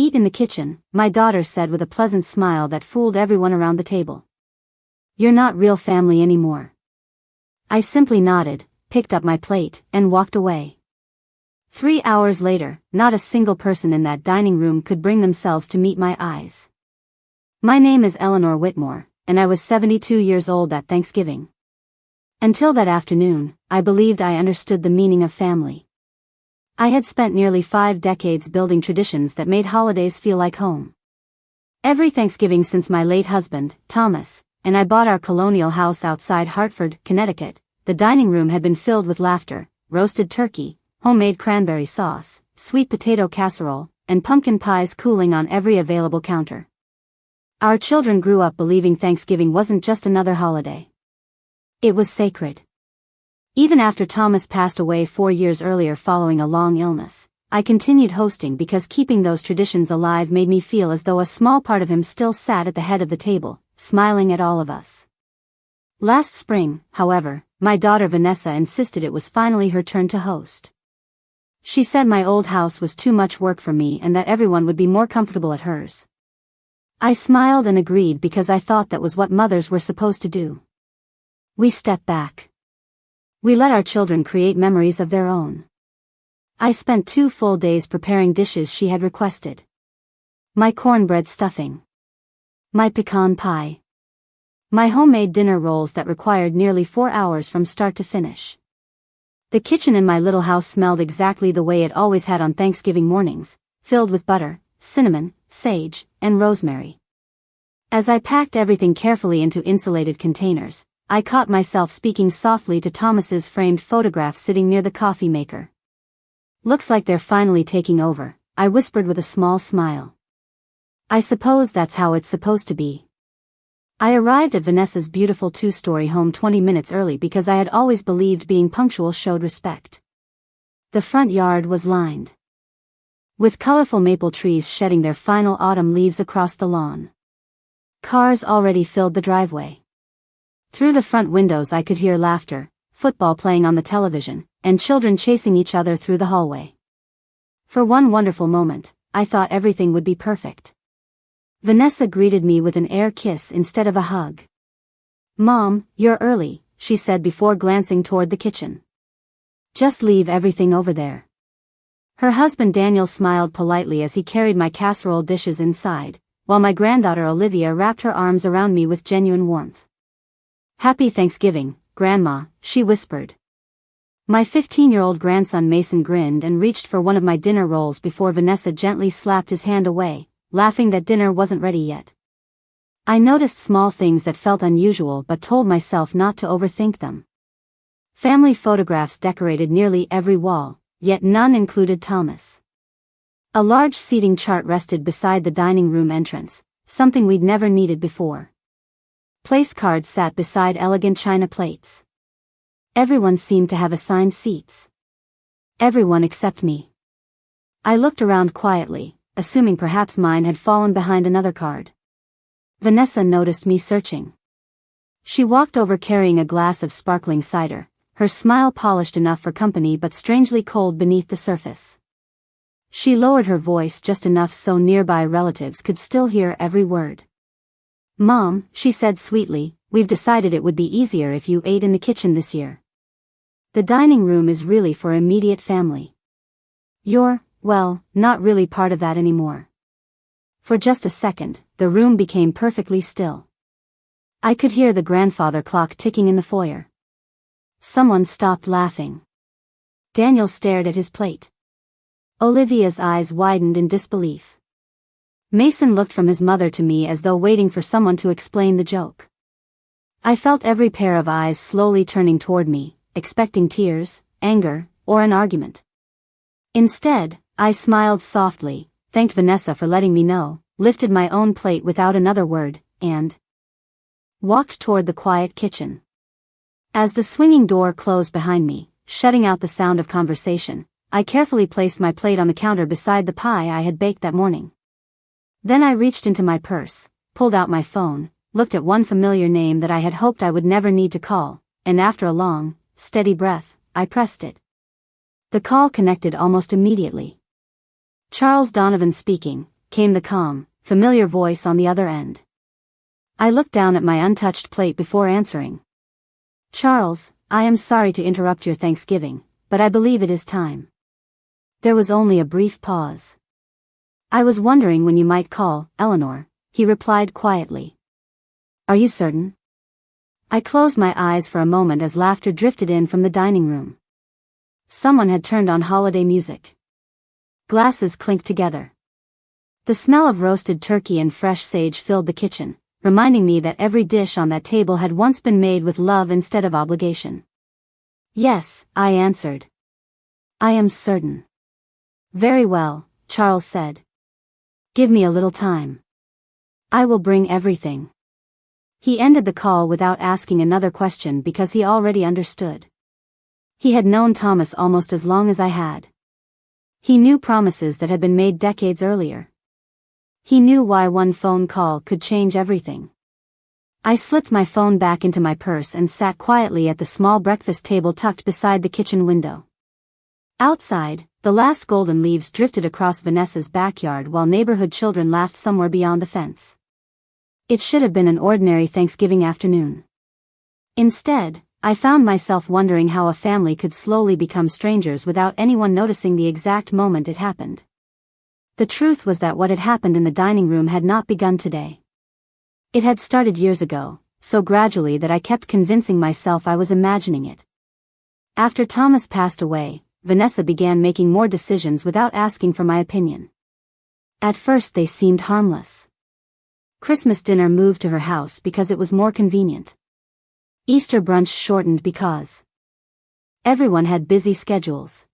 "Eat in the kitchen," my daughter said with a pleasant smile that fooled everyone around the table. "You're not real family anymore." I simply nodded, picked up my plate, and walked away. 3 hours later, not a single person in that dining room could bring themselves to meet my eyes. My name is Eleanor Whitmore, and I was 72 years old that Thanksgiving. Until that afternoon, I believed I understood the meaning of family. I had spent nearly 5 decades building traditions that made holidays feel like home. Every Thanksgiving since my late husband, Thomas, and I bought our colonial house outside Hartford, Connecticut, the dining room had been filled with laughter, roasted turkey, homemade cranberry sauce, sweet potato casserole, and pumpkin pies cooling on every available counter. Our children grew up believing Thanksgiving wasn't just another holiday. It was sacred. Even after Thomas passed away 4 years earlier following a long illness, I continued hosting because keeping those traditions alive made me feel as though a small part of him still sat at the head of the table, smiling at all of us. Last spring, however, my daughter Vanessa insisted it was finally her turn to host. She said my old house was too much work for me and that everyone would be more comfortable at hers. I smiled and agreed because I thought that was what mothers were supposed to do. We stepped back. We let our children create memories of their own. I spent 2 full days preparing dishes she had requested. My cornbread stuffing. My pecan pie. My homemade dinner rolls that required nearly 4 hours from start to finish. The kitchen in my little house smelled exactly the way it always had on Thanksgiving mornings, filled with butter, cinnamon, sage, and rosemary. As I packed everything carefully into insulated containers, I caught myself speaking softly to Thomas's framed photograph sitting near the coffee maker. "Looks like they're finally taking over," I whispered with a small smile. I suppose that's how it's supposed to be. I arrived at Vanessa's beautiful 2-story home 20 minutes early because I had always believed being punctual showed respect. The front yard was lined with colorful maple trees shedding their final autumn leaves across the lawn. Cars already filled the driveway. Through the front windows I could hear laughter, football playing on the television, and children chasing each other through the hallway. For one wonderful moment, I thought everything would be perfect. Vanessa greeted me with an air kiss instead of a hug. "Mom, you're early," she said before glancing toward the kitchen. "Just leave everything over there." Her husband Daniel smiled politely as he carried my casserole dishes inside, while my granddaughter Olivia wrapped her arms around me with genuine warmth. "Happy Thanksgiving, Grandma," she whispered. My 15-year-old grandson Mason grinned and reached for one of my dinner rolls before Vanessa gently slapped his hand away, laughing that dinner wasn't ready yet. I noticed small things that felt unusual but told myself not to overthink them. Family photographs decorated nearly every wall, yet none included Thomas. A large seating chart rested beside the dining room entrance, something we'd never needed before. Place cards sat beside elegant china plates. Everyone seemed to have assigned seats. Everyone except me. I looked around quietly, assuming perhaps mine had fallen behind another card. Vanessa noticed me searching. She walked over carrying a glass of sparkling cider, her smile polished enough for company but strangely cold beneath the surface. She lowered her voice just enough so nearby relatives could still hear every word. "Mom," she said sweetly, "we've decided it would be easier if you ate in the kitchen this year. The dining room is really for immediate family. You're, well, not really part of that anymore." For just a second, the room became perfectly still. I could hear the grandfather clock ticking in the foyer. Someone stopped laughing. Daniel stared at his plate. Olivia's eyes widened in disbelief. Mason looked from his mother to me as though waiting for someone to explain the joke. I felt every pair of eyes slowly turning toward me, expecting tears, anger, or an argument. Instead, I smiled softly, thanked Vanessa for letting me know, lifted my own plate without another word, and walked toward the quiet kitchen. As the swinging door closed behind me, shutting out the sound of conversation, I carefully placed my plate on the counter beside the pie I had baked that morning. Then I reached into my purse, pulled out my phone, looked at one familiar name that I had hoped I would never need to call, and after a long, steady breath, I pressed it. The call connected almost immediately. "Charles Donovan speaking. came the calm, familiar voice on the other end. I looked down at my untouched plate before answering. Charles, I am sorry to interrupt your Thanksgiving, but I believe it is time. There was only a brief pause. I was wondering when you might call, Eleanor, he replied quietly. Are you certain? I closed my eyes for a moment as laughter drifted in from the dining room. Someone had turned on holiday music. Glasses clinked together. The smell of roasted turkey and fresh sage filled the kitchen, reminding me that every dish on that table had once been made with love instead of obligation. Yes, I answered. I am certain. Very well, Charles said. Give me a little time. I will bring everything. He ended the call without asking another question because he already understood. He had known Thomas almost as long as I had. He knew promises that had been made decades earlier. He knew why one phone call could change everything. I slipped my phone back into my purse and sat quietly at the small breakfast table tucked beside the kitchen window. Outside, the last golden leaves drifted across Vanessa's backyard while neighborhood children laughed somewhere beyond the fence. It should have been an ordinary Thanksgiving afternoon. Instead, I found myself wondering how a family could slowly become strangers without anyone noticing the exact moment it happened. The truth was that what had happened in the dining room had not begun today. It had started years ago, so gradually that I kept convincing myself I was imagining it. After Thomas passed away, Vanessa began making more decisions without asking for my opinion. At first they seemed harmless. Christmas dinner moved to her house because it was more convenient. Easter brunch shortened because everyone had busy schedules.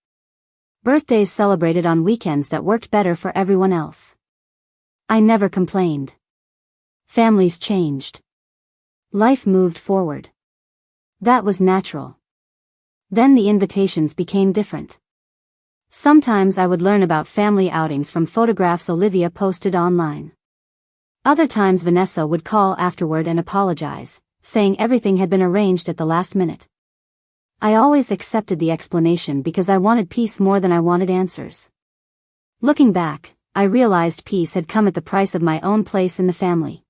Birthdays celebrated on weekends that worked better for everyone else. I never complained. Families changed. Life moved forward. That was natural. Then the invitations became different. Sometimes I would learn about family outings from photographs Olivia posted online. Other times Vanessa would call afterward and apologize, saying everything had been arranged at the last minute. I always accepted the explanation because I wanted peace more than I wanted answers. Looking back, I realized peace had come at the price of my own place in the family.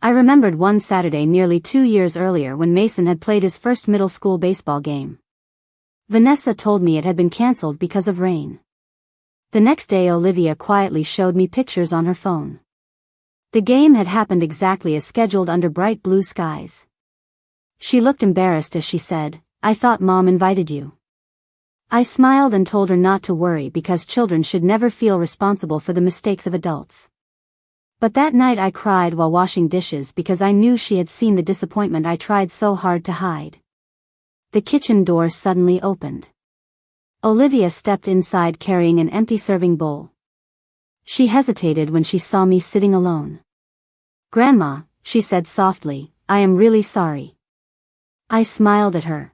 I remembered one Saturday nearly 2 years earlier when Mason had played his first middle school baseball game. Vanessa told me it had been canceled because of rain. The next day Olivia quietly showed me pictures on her phone. The game had happened exactly as scheduled under bright blue skies. She looked embarrassed as she said, I thought Mom invited you. I smiled and told her not to worry because children should never feel responsible for the mistakes of adults. But that night I cried while washing dishes because I knew she had seen the disappointment I tried so hard to hide. The kitchen door suddenly opened. Olivia stepped inside carrying an empty serving bowl. She hesitated when she saw me sitting alone. Grandma, she said softly, I am really sorry. I smiled at her.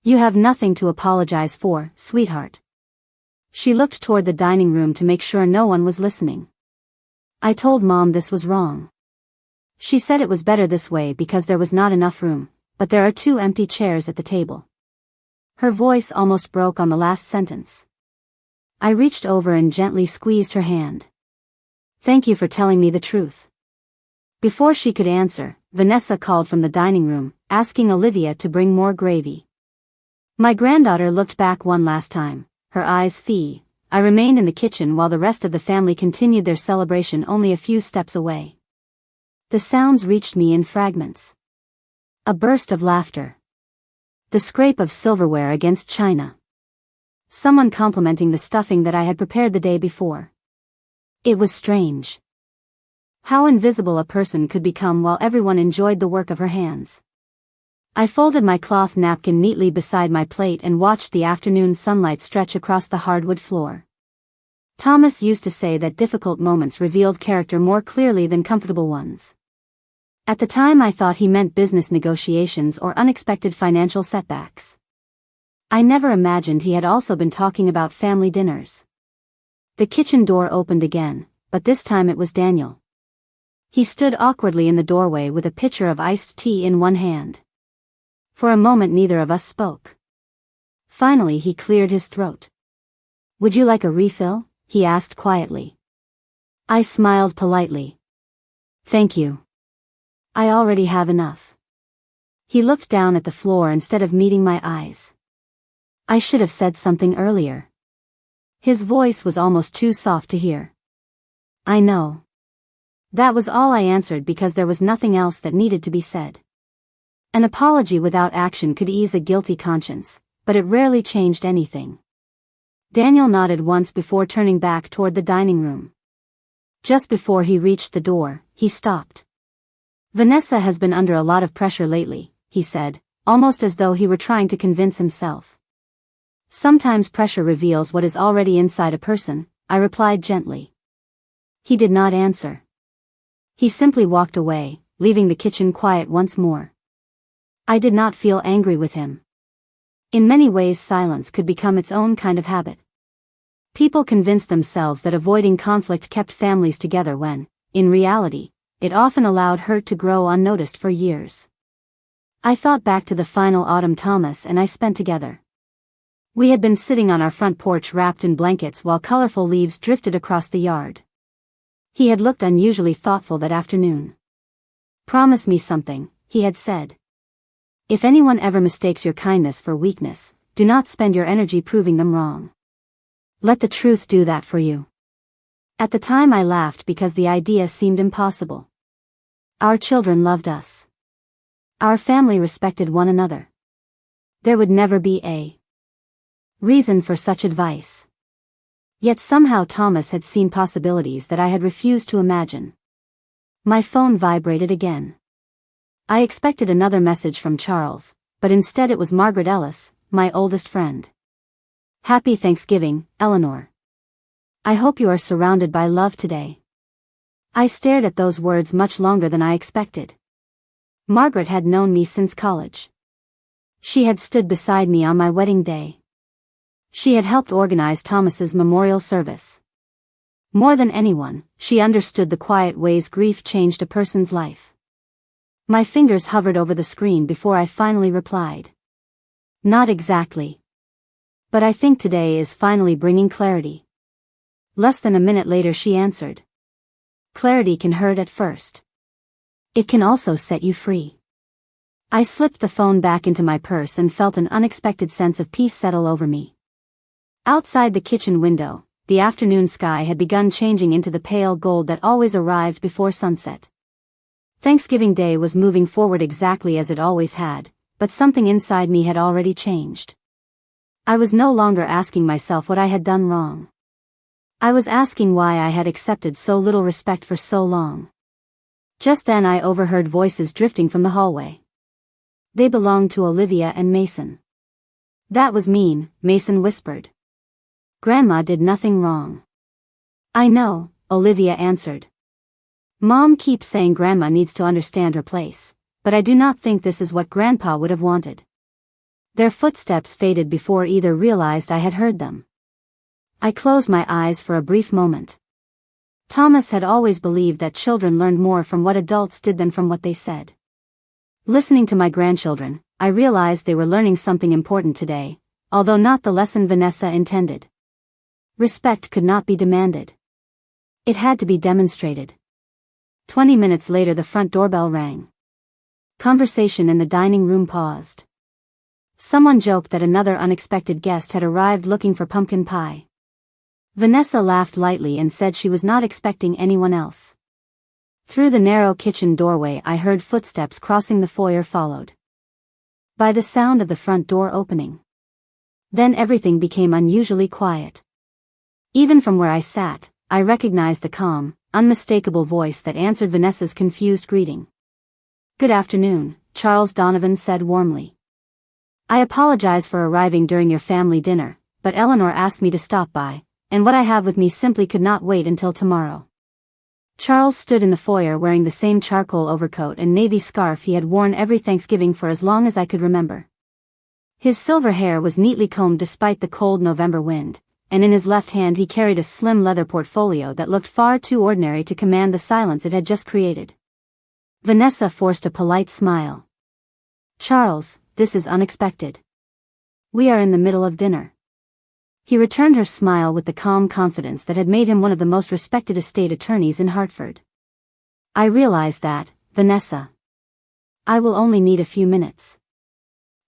You have nothing to apologize for, sweetheart. She looked toward the dining room to make sure no one was listening. I told Mom this was wrong. She said it was better this way because there was not enough room, but there are 2 empty chairs at the table. Her voice almost broke on the last sentence. I reached over and gently squeezed her hand. Thank you for telling me the truth. Before she could answer, Vanessa called from the dining room, asking Olivia to bring more gravy. My granddaughter looked back one last time, her eyes fee. I remained in the kitchen while the rest of the family continued their celebration only a few steps away. The sounds reached me in fragments. A burst of laughter. The scrape of silverware against china. Someone complimenting the stuffing that I had prepared the day before. It was strange. How invisible a person could become while everyone enjoyed the work of her hands. I folded my cloth napkin neatly beside my plate and watched the afternoon sunlight stretch across the hardwood floor. Thomas used to say that difficult moments revealed character more clearly than comfortable ones. At the time I thought he meant business negotiations or unexpected financial setbacks. I never imagined he had also been talking about family dinners. The kitchen door opened again, but this time it was Daniel. He stood awkwardly in the doorway with a pitcher of iced tea in one hand. For a moment neither of us spoke. Finally he cleared his throat. Would you like a refill? He asked quietly. I smiled politely. Thank you. I already have enough. He looked down at the floor instead of meeting my eyes. I should have said something earlier. His voice was almost too soft to hear. I know. That was all I answered because there was nothing else that needed to be said. An apology without action could ease a guilty conscience, but it rarely changed anything. Daniel nodded once before turning back toward the dining room. Just before he reached the door, he stopped. Vanessa has been under a lot of pressure lately, he said, almost as though he were trying to convince himself. Sometimes pressure reveals what is already inside a person, I replied gently. He did not answer. He simply walked away, leaving the kitchen quiet once more. I did not feel angry with him. In many ways silence could become its own kind of habit. People convinced themselves that avoiding conflict kept families together when, in reality, it often allowed hurt to grow unnoticed for years. I thought back to the final autumn Thomas and I spent together. We had been sitting on our front porch wrapped in blankets while colorful leaves drifted across the yard. He had looked unusually thoughtful that afternoon. Promise me something, he had said. If anyone ever mistakes your kindness for weakness, do not spend your energy proving them wrong. Let the truth do that for you. At the time I laughed because the idea seemed impossible. Our children loved us. Our family respected one another. There would never be a reason for such advice. Yet somehow Thomas had seen possibilities that I had refused to imagine. My phone vibrated again. I expected another message from Charles, but instead it was Margaret Ellis, my oldest friend. Happy Thanksgiving, Eleanor. I hope you are surrounded by love today. I stared at those words much longer than I expected. Margaret had known me since college. She had stood beside me on my wedding day. She had helped organize Thomas's memorial service. More than anyone, she understood the quiet ways grief changed a person's life. My fingers hovered over the screen before I finally replied. Not exactly. But I think today is finally bringing clarity. Less than a minute later she answered. Clarity can hurt at first. It can also set you free. I slipped the phone back into my purse and felt an unexpected sense of peace settle over me. Outside the kitchen window, the afternoon sky had begun changing into the pale gold that always arrived before sunset. Thanksgiving Day was moving forward exactly as it always had, but something inside me had already changed. I was no longer asking myself what I had done wrong. I was asking why I had accepted so little respect for so long. Just then I overheard voices drifting from the hallway. They belonged to Olivia and Mason. That was mean, Mason whispered. Grandma did nothing wrong. I know, Olivia answered. Mom keeps saying Grandma needs to understand her place, but I do not think this is what Grandpa would have wanted. Their footsteps faded before either realized I had heard them. I closed my eyes for a brief moment. Thomas had always believed that children learned more from what adults did than from what they said. Listening to my grandchildren, I realized they were learning something important today, although not the lesson Vanessa intended. Respect could not be demanded. It had to be demonstrated. 20 minutes later the front doorbell rang. Conversation in the dining room paused. Someone joked that another unexpected guest had arrived looking for pumpkin pie. Vanessa laughed lightly and said she was not expecting anyone else. Through the narrow kitchen doorway I heard footsteps crossing the foyer followed by the sound of the front door opening. Then everything became unusually quiet. Even from where I sat, I recognized the calm, unmistakable voice that answered Vanessa's confused greeting. Good afternoon, Charles Donovan said warmly. I apologize for arriving during your family dinner, but Eleanor asked me to stop by, and what I have with me simply could not wait until tomorrow. Charles stood in the foyer wearing the same charcoal overcoat and navy scarf he had worn every Thanksgiving for as long as I could remember. His silver hair was neatly combed despite the cold November wind, and in his left hand he carried a slim leather portfolio that looked far too ordinary to command the silence it had just created. Vanessa forced a polite smile. Charles, this is unexpected. We are in the middle of dinner. He returned her smile with the calm confidence that had made him one of the most respected estate attorneys in Hartford. I realize that, Vanessa. I will only need a few minutes.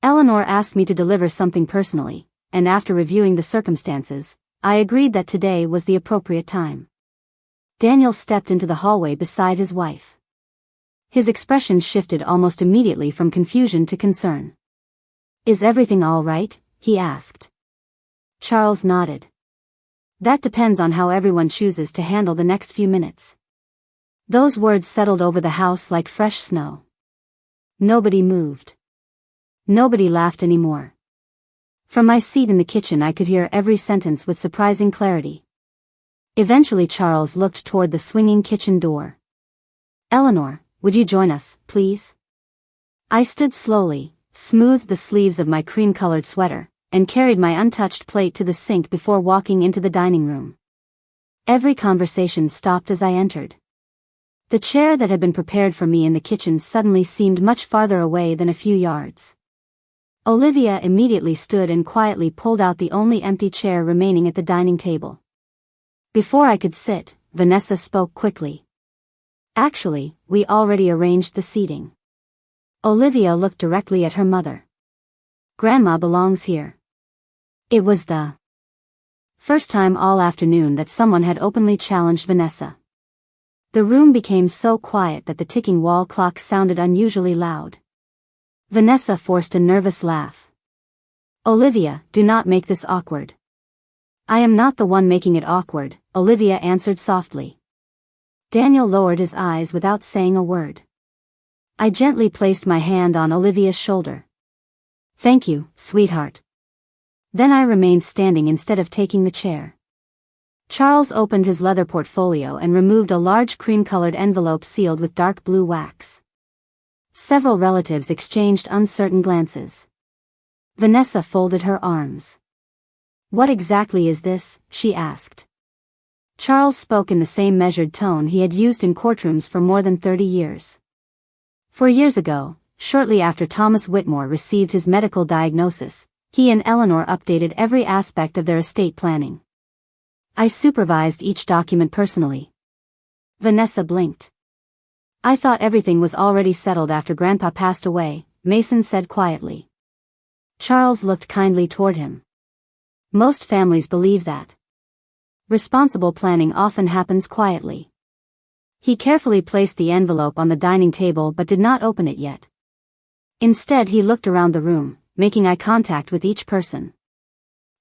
Eleanor asked me to deliver something personally, and after reviewing the circumstances, I agreed that today was the appropriate time. Daniel stepped into the hallway beside his wife. His expression shifted almost immediately from confusion to concern. Is everything all right? He asked. Charles nodded. That depends on how everyone chooses to handle the next few minutes. Those words settled over the house like fresh snow. Nobody moved. Nobody laughed anymore. From my seat in the kitchen I could hear every sentence with surprising clarity. Eventually Charles looked toward the swinging kitchen door. Eleanor, would you join us, please? I stood slowly, smoothed the sleeves of my cream-colored sweater, and carried my untouched plate to the sink before walking into the dining room. Every conversation stopped as I entered. The chair that had been prepared for me in the kitchen suddenly seemed much farther away than a few yards. Olivia immediately stood and quietly pulled out the only empty chair remaining at the dining table. Before I could sit, Vanessa spoke quickly. Actually, we already arranged the seating. Olivia looked directly at her mother. Grandma belongs here. It was the first time all afternoon that someone had openly challenged Vanessa. The room became so quiet that the ticking wall clock sounded unusually loud. Vanessa forced a nervous laugh. Olivia, do not make this awkward. I am not the one making it awkward, Olivia answered softly. Daniel lowered his eyes without saying a word. I gently placed my hand on Olivia's shoulder. Thank you, sweetheart. Then I remained standing instead of taking the chair. Charles opened his leather portfolio and removed a large cream-colored envelope sealed with dark blue wax. Several relatives exchanged uncertain glances. Vanessa folded her arms. What exactly is this? She asked. Charles spoke in the same measured tone he had used in courtrooms for more than 30 years. 4 years ago, shortly after Thomas Whitmore received his medical diagnosis, he and Eleanor updated every aspect of their estate planning. I supervised each document personally. Vanessa blinked. I thought everything was already settled after Grandpa passed away, Mason said quietly. Charles looked kindly toward him. Most families believe that. Responsible planning often happens quietly. He carefully placed the envelope on the dining table but did not open it yet. Instead he looked around the room, making eye contact with each person.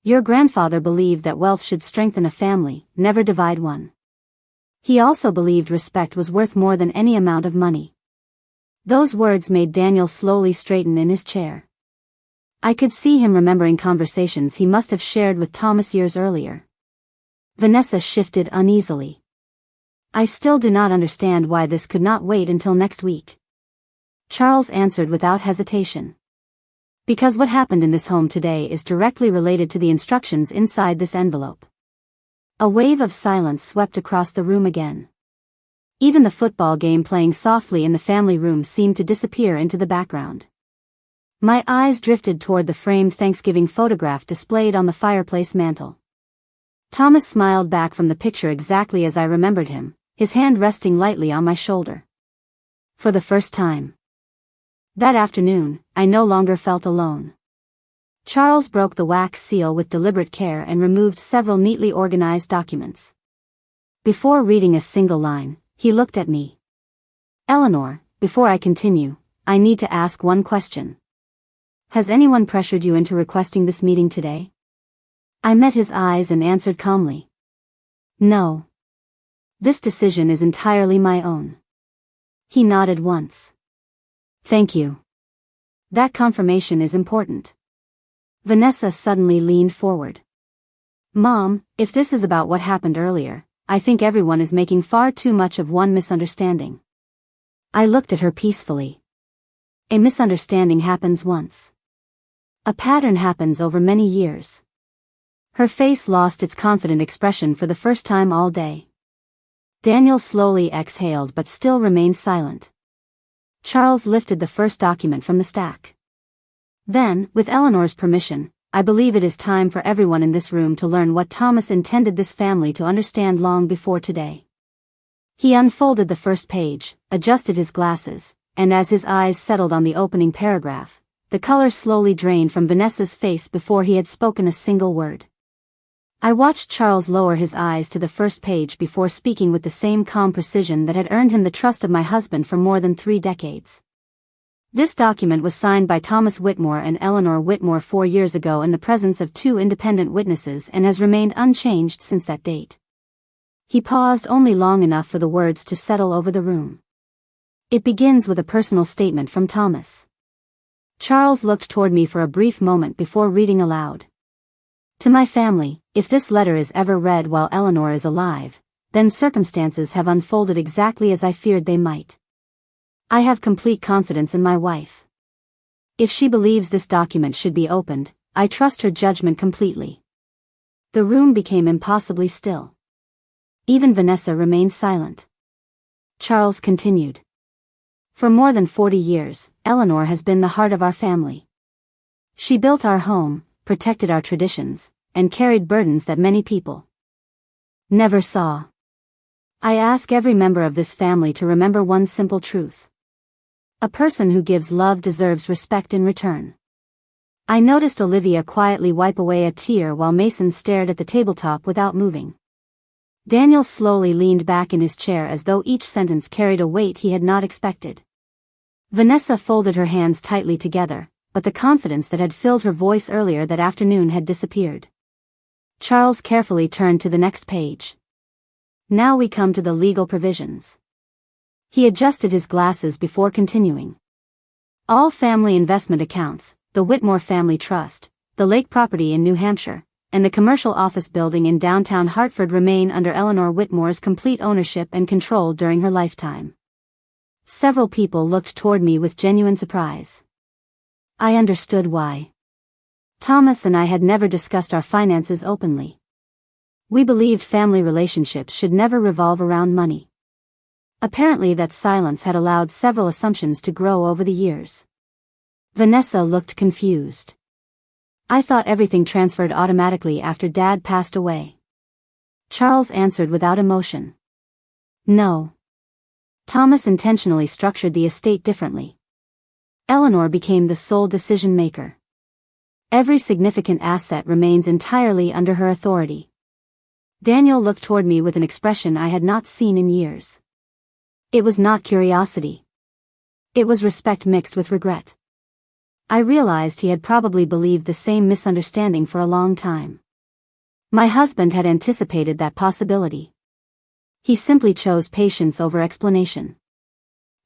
Your grandfather believed that wealth should strengthen a family, never divide one. He also believed respect was worth more than any amount of money. Those words made Daniel slowly straighten in his chair. I could see him remembering conversations he must have shared with Thomas years earlier. Vanessa shifted uneasily. I still do not understand why this could not wait until next week. Charles answered without hesitation. Because what happened in this home today is directly related to the instructions inside this envelope. A wave of silence swept across the room again. Even the football game playing softly in the family room seemed to disappear into the background. My eyes drifted toward the framed Thanksgiving photograph displayed on the fireplace mantel. Thomas smiled back from the picture exactly as I remembered him, his hand resting lightly on my shoulder. For the first time that afternoon, I no longer felt alone. Charles broke the wax seal with deliberate care and removed several neatly organized documents. Before reading a single line, he looked at me. Eleanor, before I continue, I need to ask one question. Has anyone pressured you into requesting this meeting today? I met his eyes and answered calmly. No. This decision is entirely my own. He nodded once. Thank you. That confirmation is important. Vanessa suddenly leaned forward. Mom, if this is about what happened earlier, I think everyone is making far too much of one misunderstanding. I looked at her peacefully. A misunderstanding happens once. A pattern happens over many years. Her face lost its confident expression for the first time all day. Daniel slowly exhaled but still remained silent. Charles lifted the first document from the stack. Then, with Eleanor's permission, I believe it is time for everyone in this room to learn what Thomas intended this family to understand long before today. He unfolded the first page, adjusted his glasses, and as his eyes settled on the opening paragraph, the color slowly drained from Vanessa's face before he had spoken a single word. I watched Charles lower his eyes to the first page before speaking with the same calm precision that had earned him the trust of my husband for more than 3 decades. This document was signed by Thomas Whitmore and Eleanor Whitmore 4 years ago in the presence of 2 independent witnesses and has remained unchanged since that date. He paused only long enough for the words to settle over the room. It begins with a personal statement from Thomas. Charles looked toward me for a brief moment before reading aloud. To my family, if this letter is ever read while Eleanor is alive, then circumstances have unfolded exactly as I feared they might. I have complete confidence in my wife. If she believes this document should be opened, I trust her judgment completely. The room became impossibly still. Even Vanessa remained silent. Charles continued. For more than 40 years, Eleanor has been the heart of our family. She built our home, protected our traditions, and carried burdens that many people never saw. I ask every member of this family to remember one simple truth. A person who gives love deserves respect in return. I noticed Olivia quietly wipe away a tear while Mason stared at the tabletop without moving. Daniel slowly leaned back in his chair as though each sentence carried a weight he had not expected. Vanessa folded her hands tightly together, but the confidence that had filled her voice earlier that afternoon had disappeared. Charles carefully turned to the next page. Now we come to the legal provisions. He adjusted his glasses before continuing. All family investment accounts, the Whitmore Family Trust, the lake property in New Hampshire, and the commercial office building in downtown Hartford remain under Eleanor Whitmore's complete ownership and control during her lifetime. Several people looked toward me with genuine surprise. I understood why. Thomas and I had never discussed our finances openly. We believed family relationships should never revolve around money. Apparently that silence had allowed several assumptions to grow over the years. Vanessa looked confused. I thought everything transferred automatically after Dad passed away. Charles answered without emotion. No. Thomas intentionally structured the estate differently. Eleanor became the sole decision maker. Every significant asset remains entirely under her authority. Daniel looked toward me with an expression I had not seen in years. It was not curiosity. It was respect mixed with regret. I realized he had probably believed the same misunderstanding for a long time. My husband had anticipated that possibility. He simply chose patience over explanation.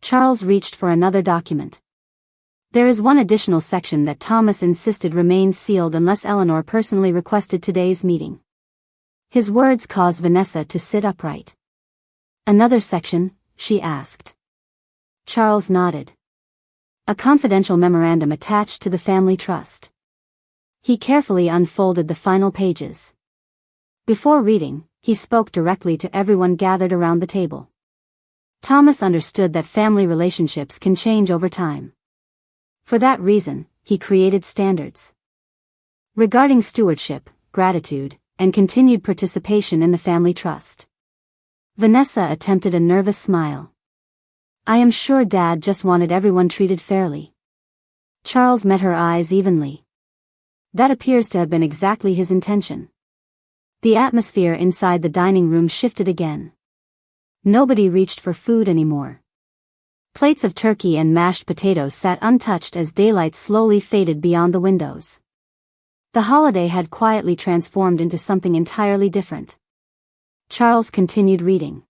Charles reached for another document. There is one additional section that Thomas insisted remained sealed unless Eleanor personally requested today's meeting. His words caused Vanessa to sit upright. Another section? She asked. Charles nodded. A confidential memorandum attached to the family trust. He carefully unfolded the final pages. Before reading, he spoke directly to everyone gathered around the table. Thomas understood that family relationships can change over time. For that reason, he created standards regarding stewardship, gratitude, and continued participation in the family trust. Vanessa attempted a nervous smile. I am sure Dad just wanted everyone treated fairly. Charles met her eyes evenly. That appears to have been exactly his intention. The atmosphere inside the dining room shifted again. Nobody reached for food anymore. Plates of turkey and mashed potatoes sat untouched as daylight slowly faded beyond the windows. The holiday had quietly transformed into something entirely different. Charles continued reading.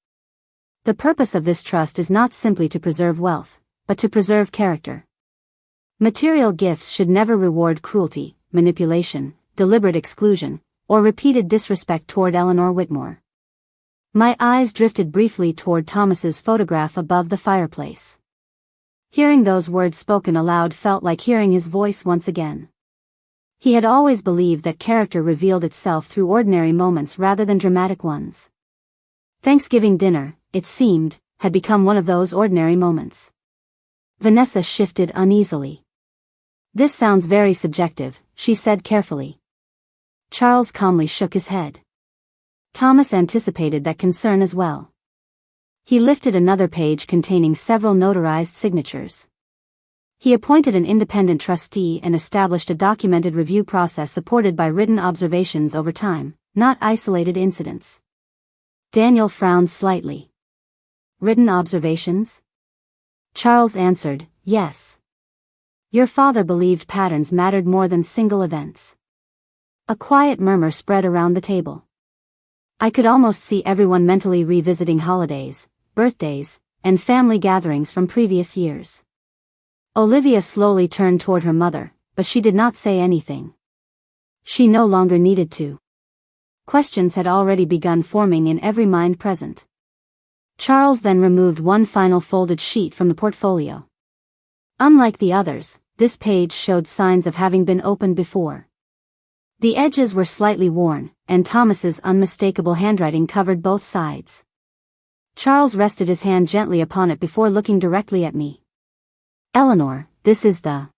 The purpose of this trust is not simply to preserve wealth, but to preserve character. Material gifts should never reward cruelty, manipulation, deliberate exclusion, or repeated disrespect toward Eleanor Whitmore. My eyes drifted briefly toward Thomas's photograph above the fireplace. Hearing those words spoken aloud felt like hearing his voice once again. He had always believed that character revealed itself through ordinary moments rather than dramatic ones. Thanksgiving dinner, it seemed, had become one of those ordinary moments. Vanessa shifted uneasily. This sounds very subjective, she said carefully. Charles calmly shook his head. Thomas anticipated that concern as well. He lifted another page containing several notarized signatures. He appointed an independent trustee and established a documented review process supported by written observations over time, not isolated incidents. Daniel frowned slightly. Written observations? Charles answered, yes. Your father believed patterns mattered more than single events. A quiet murmur spread around the table. I could almost see everyone mentally revisiting holidays, birthdays, and family gatherings from previous years. Olivia slowly turned toward her mother, but she did not say anything. She no longer needed to. Questions had already begun forming in every mind present. Charles then removed one final folded sheet from the portfolio. Unlike the others, this page showed signs of having been opened before. The edges were slightly worn, and Thomas's unmistakable handwriting covered both sides. Charles rested his hand gently upon it before looking directly at me. Eleanor, this is the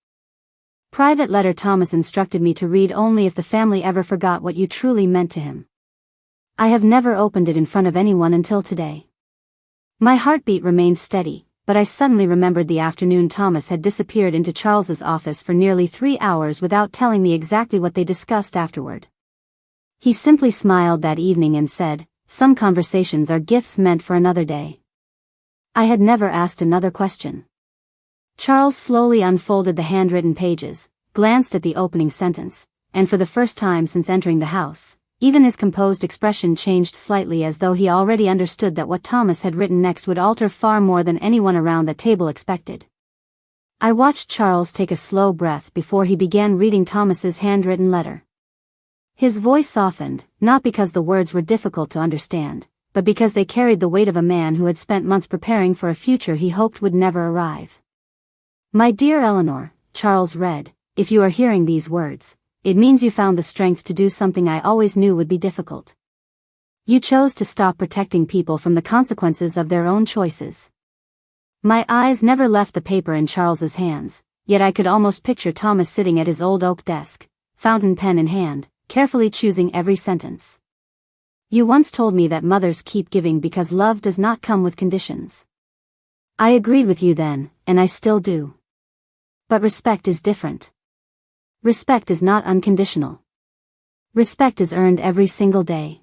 private letter Thomas instructed me to read only if the family ever forgot what you truly meant to him. I have never opened it in front of anyone until today. My heartbeat remained steady, but I suddenly remembered the afternoon Thomas had disappeared into Charles's office for nearly 3 hours without telling me exactly what they discussed afterward. He simply smiled that evening and said, "Some conversations are gifts meant for another day." I had never asked another question. Charles slowly unfolded the handwritten pages, glanced at the opening sentence, and for the first time since entering the house, even his composed expression changed slightly as though he already understood that what Thomas had written next would alter far more than anyone around the table expected. I watched Charles take a slow breath before he began reading Thomas's handwritten letter. His voice softened, not because the words were difficult to understand, but because they carried the weight of a man who had spent months preparing for a future he hoped would never arrive. My dear Eleanor, Charles read, if you are hearing these words, it means you found the strength to do something I always knew would be difficult. You chose to stop protecting people from the consequences of their own choices. My eyes never left the paper in Charles's hands, yet I could almost picture Thomas sitting at his old oak desk, fountain pen in hand, carefully choosing every sentence. You once told me that mothers keep giving because love does not come with conditions. I agreed with you then, and I still do. But respect is different. Respect is not unconditional. Respect is earned every single day.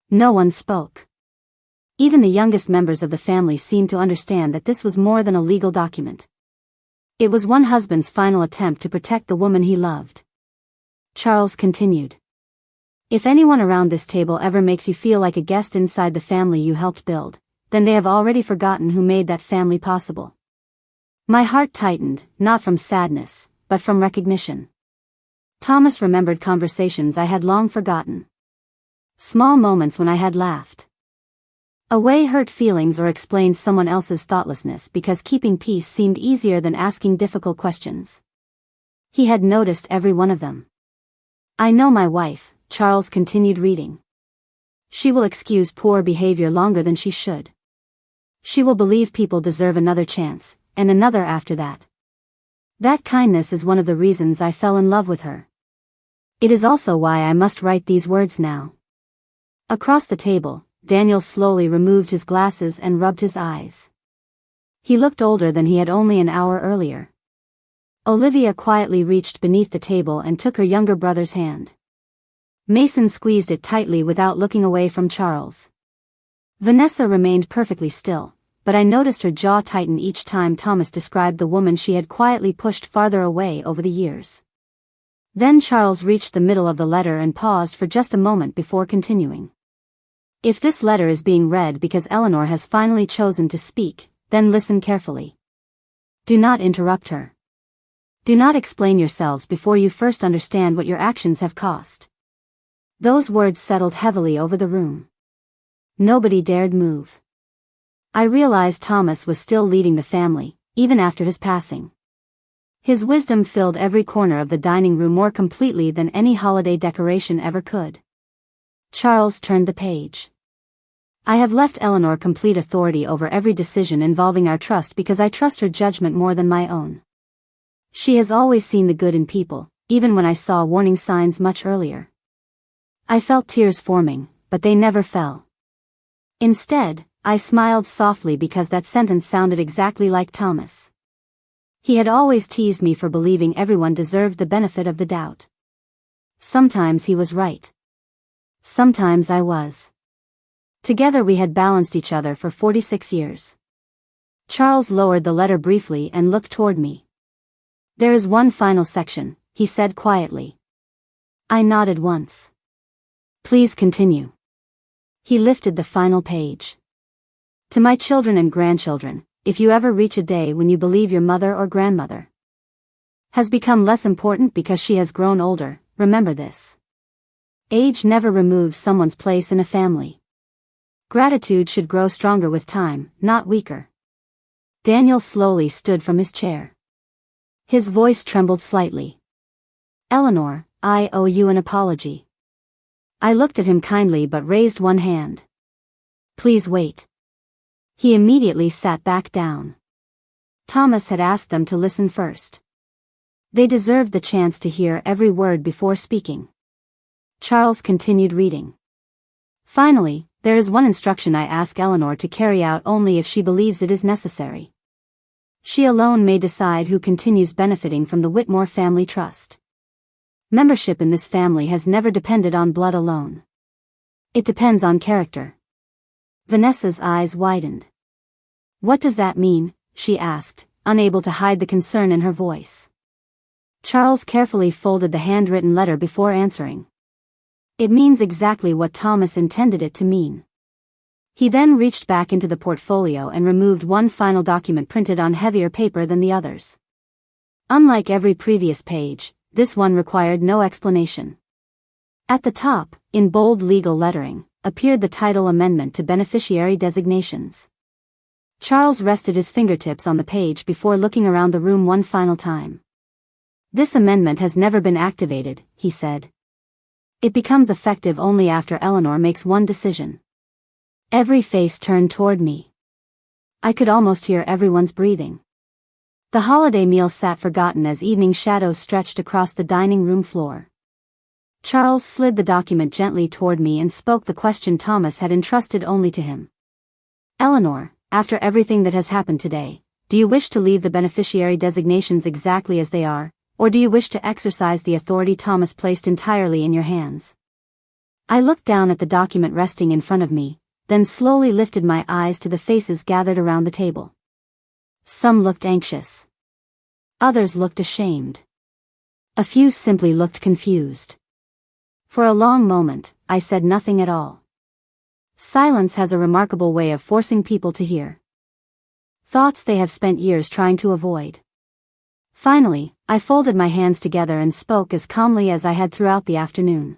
No one spoke. Even the youngest members of the family seemed to understand that this was more than a legal document. It was one husband's final attempt to protect the woman he loved. Charles continued. If anyone around this table ever makes you feel like a guest inside the family you helped build, then they have already forgotten who made that family possible. My heart tightened, not from sadness, but from recognition. Thomas remembered conversations I had long forgotten. Small moments when I had laughed away hurt feelings or explained someone else's thoughtlessness because keeping peace seemed easier than asking difficult questions. He had noticed every one of them. I know my wife, Charles continued reading. She will excuse poor behavior longer than she should. She will believe people deserve another chance, and another after that. That kindness is one of the reasons I fell in love with her. It is also why I must write these words now. Across the table, Daniel slowly removed his glasses and rubbed his eyes. He looked older than he had only an hour earlier. Olivia quietly reached beneath the table and took her younger brother's hand. Mason squeezed it tightly without looking away from Charles. Vanessa remained perfectly still, but I noticed her jaw tighten each time Thomas described the woman she had quietly pushed farther away over the years. Then Charles reached the middle of the letter and paused for just a moment before continuing. If this letter is being read because Eleanor has finally chosen to speak, then listen carefully. Do not interrupt her. Do not explain yourselves before you first understand what your actions have cost. Those words settled heavily over the room. Nobody dared move. I realized Thomas was still leading the family, even after his passing. His wisdom filled every corner of the dining room more completely than any holiday decoration ever could. Charles turned the page. I have left Eleanor complete authority over every decision involving our trust because I trust her judgment more than my own. She has always seen the good in people, even when I saw warning signs much earlier. I felt tears forming, but they never fell. Instead, I smiled softly because that sentence sounded exactly like Thomas. He had always teased me for believing everyone deserved the benefit of the doubt. Sometimes he was right. Sometimes I was. Together we had balanced each other for 46 years. Charles lowered the letter briefly and looked toward me. There is one final section, he said quietly. I nodded once. Please continue. He lifted the final page. To my children and grandchildren, if you ever reach a day when you believe your mother or grandmother has become less important because she has grown older, remember this. Age never removes someone's place in a family. Gratitude should grow stronger with time, not weaker. Daniel slowly stood from his chair. His voice trembled slightly. Eleanor, I owe you an apology. I looked at him kindly but raised one hand. Please wait. He immediately sat back down. Thomas had asked them to listen first. They deserved the chance to hear every word before speaking. Charles continued reading. Finally, there is one instruction I ask Eleanor to carry out only if she believes it is necessary. She alone may decide who continues benefiting from the Whitmore Family Trust. Membership in this family has never depended on blood alone. It depends on character. Vanessa's eyes widened. What does that mean? She asked, unable to hide the concern in her voice. Charles carefully folded the handwritten letter before answering. It means exactly what Thomas intended it to mean. He then reached back into the portfolio and removed one final document printed on heavier paper than the others. Unlike every previous page, this one required no explanation. At the top, in bold legal lettering, appeared the title Amendment to Beneficiary Designations. Charles rested his fingertips on the page before looking around the room one final time. This amendment has never been activated, he said. It becomes effective only after Eleanor makes one decision. Every face turned toward me. I could almost hear everyone's breathing. The holiday meal sat forgotten as evening shadows stretched across the dining room floor. Charles slid the document gently toward me and spoke the question Thomas had entrusted only to him. Eleanor, after everything that has happened today, do you wish to leave the beneficiary designations exactly as they are, or do you wish to exercise the authority Thomas placed entirely in your hands? I looked down at the document resting in front of me, then slowly lifted my eyes to the faces gathered around the table. Some looked anxious. Others looked ashamed. A few simply looked confused. For a long moment, I said nothing at all. Silence has a remarkable way of forcing people to hear thoughts they have spent years trying to avoid. Finally, I folded my hands together and spoke as calmly as I had throughout the afternoon.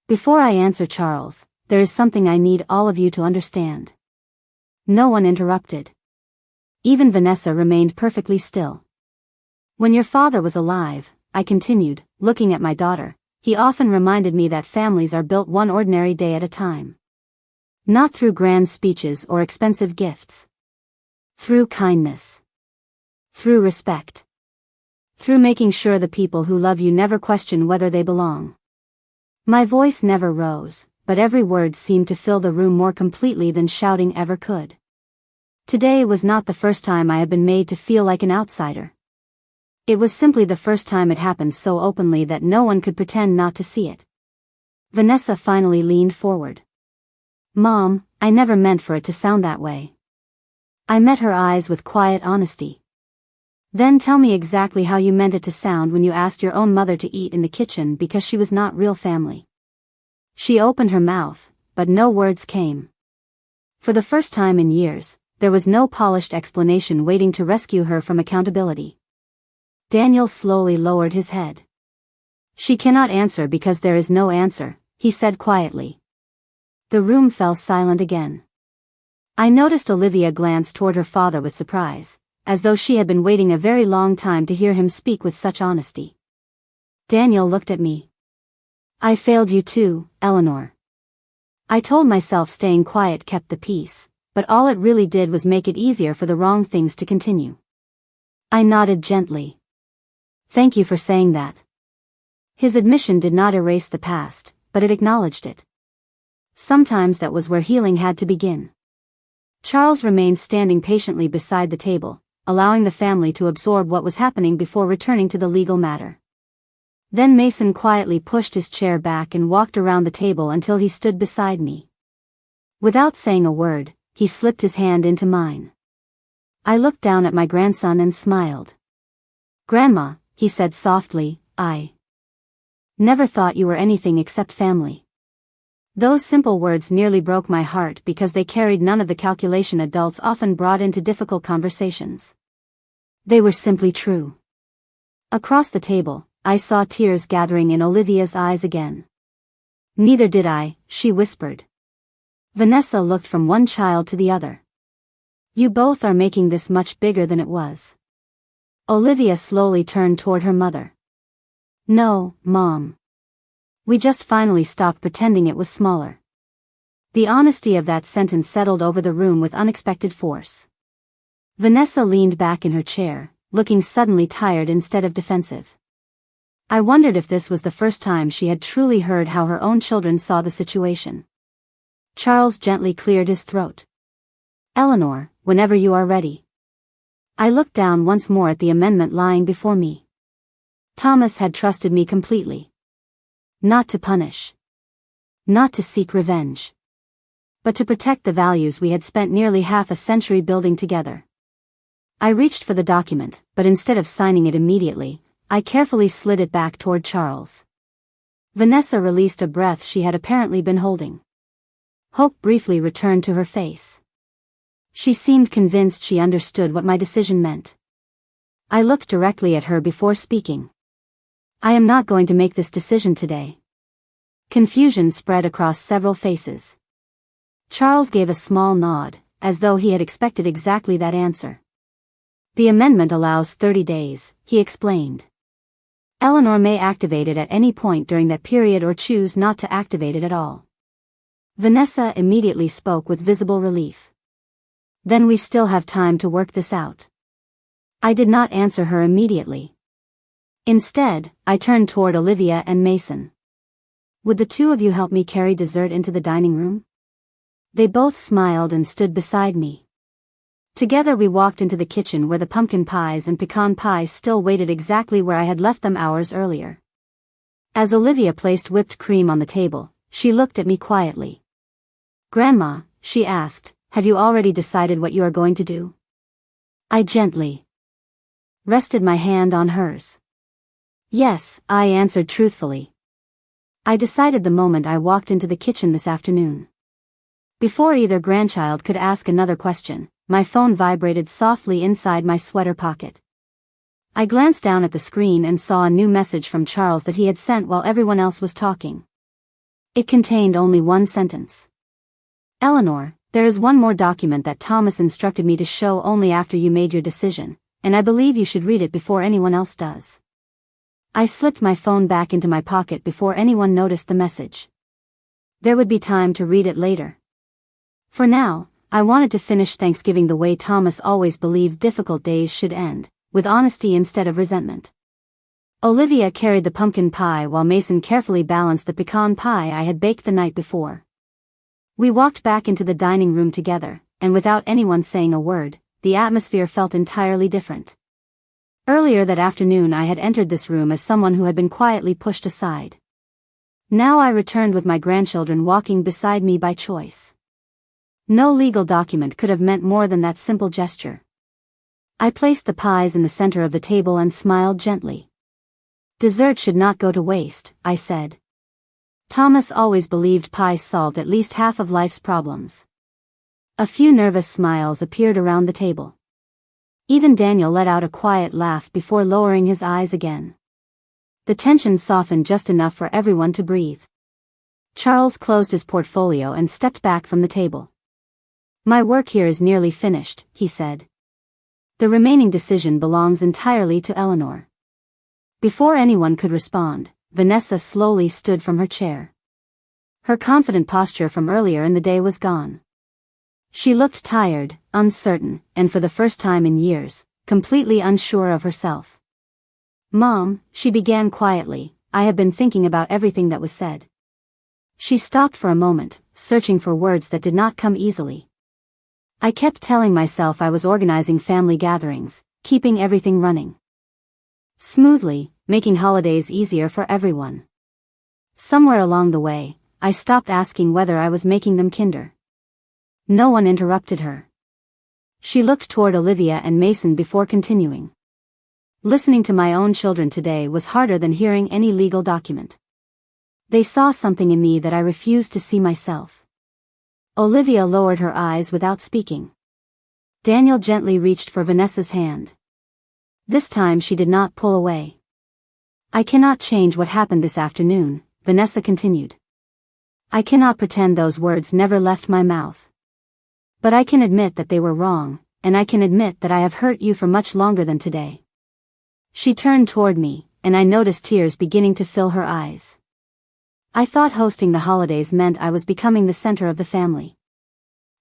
Before I answer Charles, there is something I need all of you to understand. No one interrupted. Even Vanessa remained perfectly still. When your father was alive, I continued, looking at my daughter, he often reminded me that families are built one ordinary day at a time. Not through grand speeches or expensive gifts. Through kindness. Through respect. Through making sure the people who love you never question whether they belong. My voice never rose, but every word seemed to fill the room more completely than shouting ever could. Today was not the first time I had been made to feel like an outsider. It was simply the first time it happened so openly that no one could pretend not to see it. Vanessa finally leaned forward. Mom, I never meant for it to sound that way. I met her eyes with quiet honesty. Then tell me exactly how you meant it to sound when you asked your own mother to eat in the kitchen because she was not real family. She opened her mouth, but no words came. For the first time in years, there was no polished explanation waiting to rescue her from accountability. Daniel slowly lowered his head. She cannot answer because there is no answer, he said quietly. The room fell silent again. I noticed Olivia glance toward her father with surprise, as though she had been waiting a very long time to hear him speak with such honesty. Daniel looked at me. I failed you too, Eleanor. I told myself staying quiet kept the peace, but all it really did was make it easier for the wrong things to continue. I nodded gently. Thank you for saying that. His admission did not erase the past, but it acknowledged it. Sometimes that was where healing had to begin. Charles remained standing patiently beside the table, allowing the family to absorb what was happening before returning to the legal matter. Then Mason quietly pushed his chair back and walked around the table until he stood beside me. Without saying a word, he slipped his hand into mine. I looked down at my grandson and smiled. "Grandma," he said softly, "I never thought you were anything except family." Those simple words nearly broke my heart because they carried none of the calculation adults often brought into difficult conversations. They were simply true. Across the table, I saw tears gathering in Olivia's eyes again. "Neither did I," she whispered. Vanessa looked from one child to the other. "You both are making this much bigger than it was." Olivia slowly turned toward her mother. "No, Mom. We just finally stopped pretending it was smaller." The honesty of that sentence settled over the room with unexpected force. Vanessa leaned back in her chair, looking suddenly tired instead of defensive. I wondered if this was the first time she had truly heard how her own children saw the situation. Charles gently cleared his throat. "Eleanor, whenever you are ready." I looked down once more at the amendment lying before me. Thomas had trusted me completely. Not to punish. Not to seek revenge. But to protect the values we had spent nearly half a century building together. I reached for the document, but instead of signing it immediately, I carefully slid it back toward Charles. Vanessa released a breath she had apparently been holding. Hope briefly returned to her face. She seemed convinced she understood what my decision meant. I looked directly at her before speaking. "I am not going to make this decision today." Confusion spread across several faces. Charles gave a small nod, as though he had expected exactly that answer. "The amendment allows 30 days, he explained. Eleanor may activate it at any point during that period or choose not to activate it at all." Vanessa immediately spoke with visible relief. "Then we still have time to work this out." I did not answer her immediately. Instead, I turned toward Olivia and Mason. "Would the two of you help me carry dessert into the dining room?" They both smiled and stood beside me. Together we walked into the kitchen where the pumpkin pies and pecan pies still waited exactly where I had left them hours earlier. As Olivia placed whipped cream on the table, she looked at me quietly. "Grandma," she asked, "have you already decided what you are going to do?" I gently rested my hand on hers. "Yes," I answered truthfully. "I decided the moment I walked into the kitchen this afternoon." Before either grandchild could ask another question, my phone vibrated softly inside my sweater pocket. I glanced down at the screen and saw a new message from Charles that he had sent while everyone else was talking. It contained only one sentence. "Eleanor, there is one more document that Thomas instructed me to show only after you made your decision, and I believe you should read it before anyone else does." I slipped my phone back into my pocket before anyone noticed the message. There would be time to read it later. For now, I wanted to finish Thanksgiving the way Thomas always believed difficult days should end, with honesty instead of resentment. Olivia carried the pumpkin pie while Mason carefully balanced the pecan pie I had baked the night before. We walked back into the dining room together, and without anyone saying a word, the atmosphere felt entirely different. Earlier that afternoon I had entered this room as someone who had been quietly pushed aside. Now I returned with my grandchildren walking beside me by choice. No legal document could have meant more than that simple gesture. I placed the pies in the center of the table and smiled gently. "Dessert should not go to waste," I said. Thomas always believed pies solved at least half of life's problems. A few nervous smiles appeared around the table. Even Daniel let out a quiet laugh before lowering his eyes again. The tension softened just enough for everyone to breathe. Charles closed his portfolio and stepped back from the table. "My work here is nearly finished," he said. "The remaining decision belongs entirely to Eleanor." Before anyone could respond, Vanessa slowly stood from her chair. Her confident posture from earlier in the day was gone. She looked tired, uncertain, and for the first time in years, completely unsure of herself. Mom, she began quietly, I have been thinking about everything that was said. She stopped for a moment, searching for words that did not come easily. I kept telling myself I was organizing family gatherings, keeping everything running smoothly, making holidays easier for everyone. Somewhere along the way, I stopped asking whether I was making them kinder. No one interrupted her. She looked toward Olivia and Mason before continuing. Listening to my own children today was harder than hearing any legal document. They saw something in me that I refused to see myself. Olivia lowered her eyes without speaking. Daniel gently reached for Vanessa's hand. This time she did not pull away. I cannot change what happened this afternoon, Vanessa continued. I cannot pretend those words never left my mouth. But I can admit that they were wrong, and I can admit that I have hurt you for much longer than today. She turned toward me, and I noticed tears beginning to fill her eyes. I thought hosting the holidays meant I was becoming the center of the family.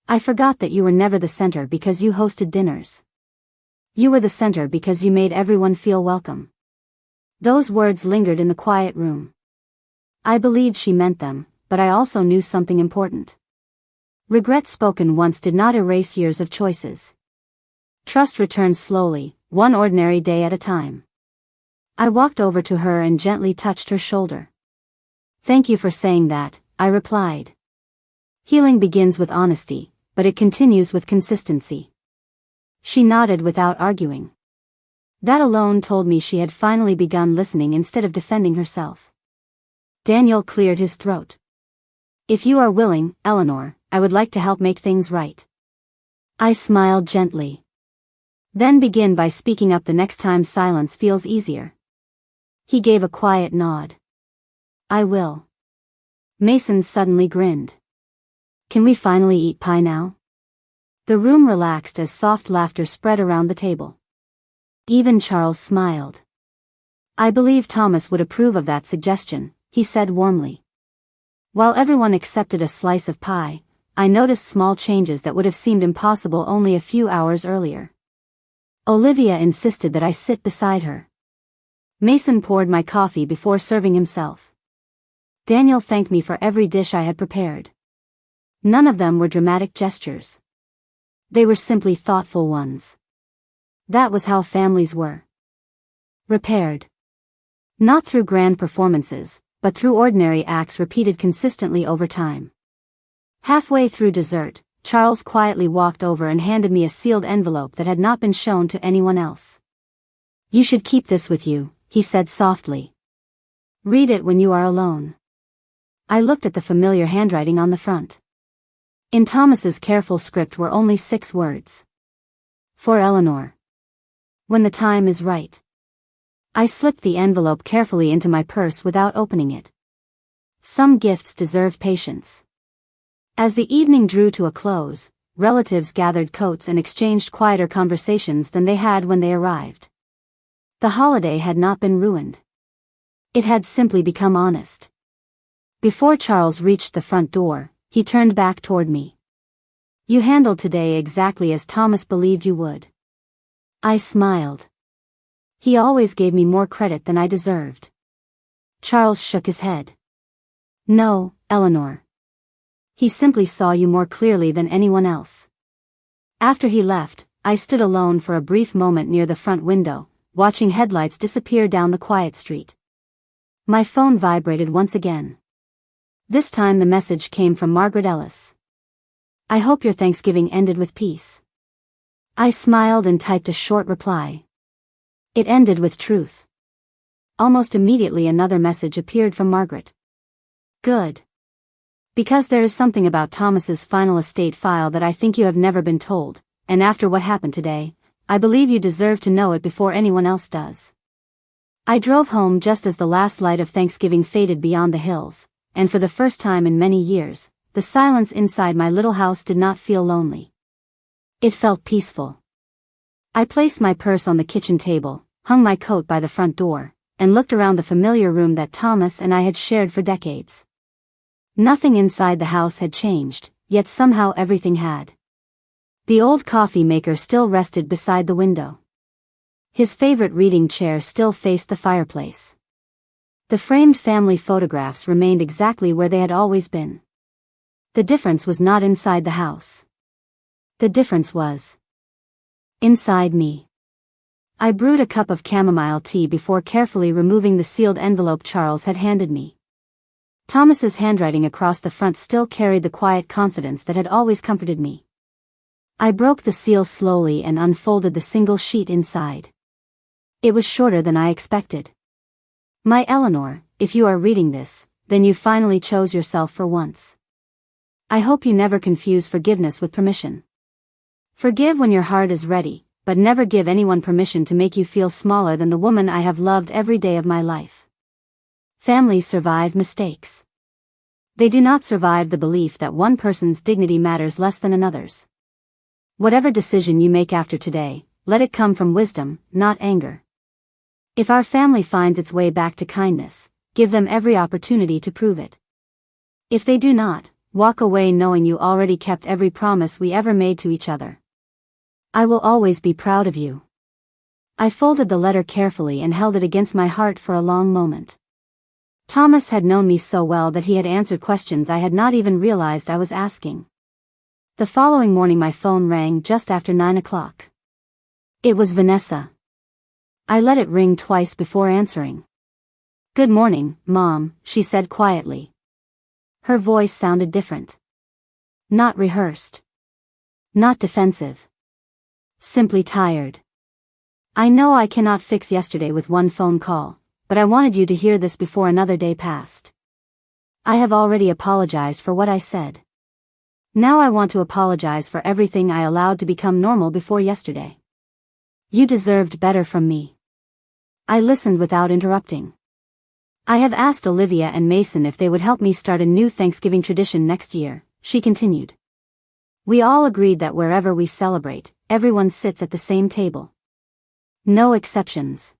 I forgot that you were never the center because you hosted dinners. You were the center because you made everyone feel welcome. Those words lingered in the quiet room. I believed she meant them, but I also knew something important. Regret spoken once did not erase years of choices. Trust returned slowly, one ordinary day at a time. I walked over to her and gently touched her shoulder. Thank you for saying that, I replied. Healing begins with honesty, but it continues with consistency. She nodded without arguing. That alone told me she had finally begun listening instead of defending herself. Daniel cleared his throat. If you are willing, Eleanor, I would like to help make things right. I smiled gently. Then begin by speaking up the next time silence feels easier. He gave a quiet nod. I will. Mason suddenly grinned. Can we finally eat pie now? The room relaxed as soft laughter spread around the table. Even Charles smiled. I believe Thomas would approve of that suggestion, he said warmly. While everyone accepted a slice of pie, I noticed small changes that would have seemed impossible only a few hours earlier. Olivia insisted that I sit beside her. Mason poured my coffee before serving himself. Daniel thanked me for every dish I had prepared. None of them were dramatic gestures. They were simply thoughtful ones. That was how families were. Repaired. Not through grand performances, but through ordinary acts repeated consistently over time. Halfway through dessert, Charles quietly walked over and handed me a sealed envelope that had not been shown to anyone else. You should keep this with you, he said softly. Read it when you are alone. I looked at the familiar handwriting on the front. In Thomas's careful script were only 6 words. For Eleanor. When the time is right. I slipped the envelope carefully into my purse without opening it. Some gifts deserve patience. As the evening drew to a close, relatives gathered coats and exchanged quieter conversations than they had when they arrived. The holiday had not been ruined. It had simply become honest. Before Charles reached the front door, he turned back toward me. You handled today exactly as Thomas believed you would. I smiled. He always gave me more credit than I deserved. Charles shook his head. No, Eleanor. He simply saw you more clearly than anyone else. After he left, I stood alone for a brief moment near the front window, watching headlights disappear down the quiet street. My phone vibrated once again. This time the message came from Margaret Ellis. I hope your Thanksgiving ended with peace. I smiled and typed a short reply. It ended with truth. Almost immediately another message appeared from Margaret. Good. Because there is something about Thomas's final estate file that I think you have never been told, and after what happened today, I believe you deserve to know it before anyone else does. I drove home just as the last light of Thanksgiving faded beyond the hills, and for the first time in many years, the silence inside my little house did not feel lonely. It felt peaceful. I placed my purse on the kitchen table, hung my coat by the front door, and looked around the familiar room that Thomas and I had shared for decades. Nothing inside the house had changed, yet somehow everything had. The old coffee maker still rested beside the window. His favorite reading chair still faced the fireplace. The framed family photographs remained exactly where they had always been. The difference was not inside the house. The difference was inside me. I brewed a cup of chamomile tea before carefully removing the sealed envelope Charles had handed me. Thomas's handwriting across the front still carried the quiet confidence that had always comforted me. I broke the seal slowly and unfolded the single sheet inside. It was shorter than I expected. My Eleanor, if you are reading this, then you finally chose yourself for once. I hope you never confuse forgiveness with permission. Forgive when your heart is ready, but never give anyone permission to make you feel smaller than the woman I have loved every day of my life. Families survive mistakes. They do not survive the belief that one person's dignity matters less than another's. Whatever decision you make after today, let it come from wisdom, not anger. If our family finds its way back to kindness, give them every opportunity to prove it. If they do not, walk away knowing you already kept every promise we ever made to each other. I will always be proud of you. I folded the letter carefully and held it against my heart for a long moment. Thomas had known me so well that he had answered questions I had not even realized I was asking. The following morning my phone rang just after 9 o'clock. It was Vanessa. I let it ring twice before answering. "Good morning, Mom," she said quietly. Her voice sounded different. Not rehearsed. Not defensive. Simply tired. "I know I cannot fix yesterday with one phone call, but I wanted you to hear this before another day passed. I have already apologized for what I said. Now I want to apologize for everything I allowed to become normal before yesterday. You deserved better from me." I listened without interrupting. "I have asked Olivia and Mason if they would help me start a new Thanksgiving tradition next year," she continued. "We all agreed that wherever we celebrate, everyone sits at the same table. No exceptions.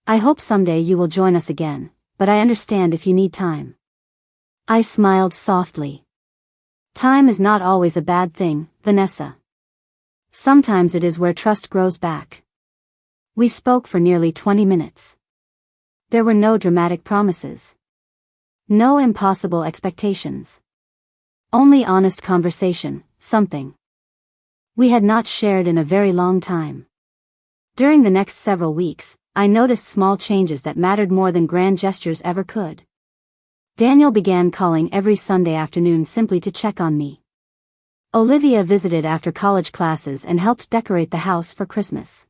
I hope someday you will join us again, but I understand if you need time." I smiled softly. "Time is not always a bad thing, Vanessa. Sometimes it is where trust grows back." We spoke for nearly 20 minutes. There were no dramatic promises. No impossible expectations. Only honest conversation, something we had not shared in a very long time. During the next several weeks, I noticed small changes that mattered more than grand gestures ever could. Daniel began calling every Sunday afternoon simply to check on me. Olivia visited after college classes and helped decorate the house for Christmas.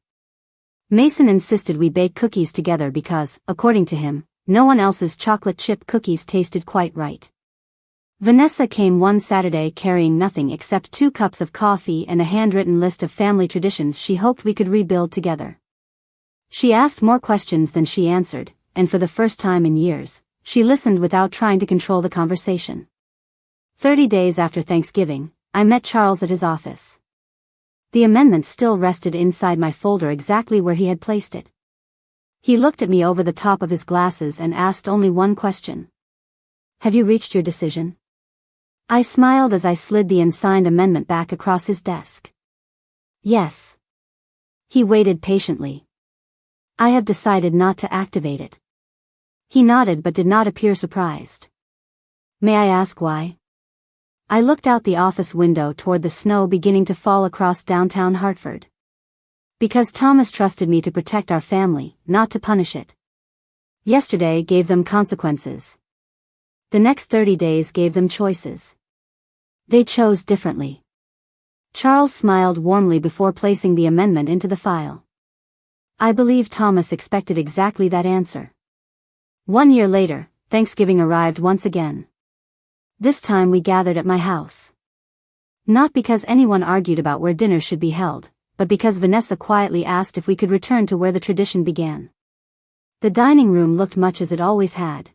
Mason insisted we bake cookies together because, according to him, no one else's chocolate chip cookies tasted quite right. Vanessa came one Saturday carrying nothing except 2 cups of coffee and a handwritten list of family traditions she hoped we could rebuild together. She asked more questions than she answered, and for the first time in years, she listened without trying to control the conversation. 30 days after Thanksgiving, I met Charles at his office. The amendment still rested inside my folder exactly where he had placed it. He looked at me over the top of his glasses and asked only one question. "Have you reached your decision?" I smiled as I slid the unsigned amendment back across his desk. "Yes." He waited patiently. "I have decided not to activate it." He nodded but did not appear surprised. "May I ask why?" I looked out the office window toward the snow beginning to fall across downtown Hartford. "Because Thomas trusted me to protect our family, not to punish it. Yesterday gave them consequences. The next 30 days gave them choices. They chose differently." Charles smiled warmly before placing the amendment into the file. I believe Thomas expected exactly that answer. 1 year later, Thanksgiving arrived once again. This time we gathered at my house. Not because anyone argued about where dinner should be held, but because Vanessa quietly asked if we could return to where the tradition began. The dining room looked much as it always had.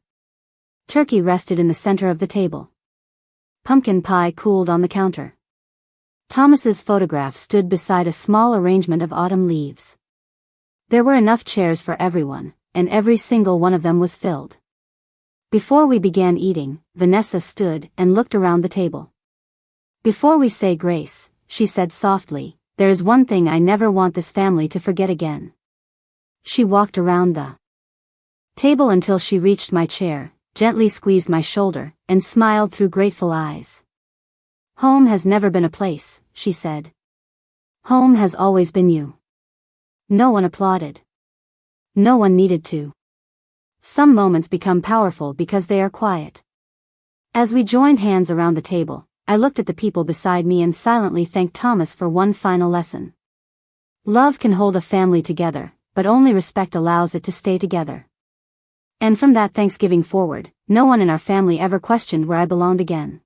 Turkey rested in the center of the table. Pumpkin pie cooled on the counter. Thomas's photograph stood beside a small arrangement of autumn leaves. There were enough chairs for everyone, and every single one of them was filled. Before we began eating, Vanessa stood and looked around the table. "Before we say grace," she said softly, "there is one thing I never want this family to forget again. She walked around the table until she reached my chair, gently squeezed my shoulder, and smiled through grateful eyes. Home has never been a place, she said. Home has always been you. No one applauded. No one needed to. Some moments become powerful because they are quiet. As we joined hands around the table, I looked at the people beside me and silently thanked Thomas for one final lesson. Love can hold a family together, but only respect allows it to stay together. And from that Thanksgiving forward, no one in our family ever questioned where I belonged again.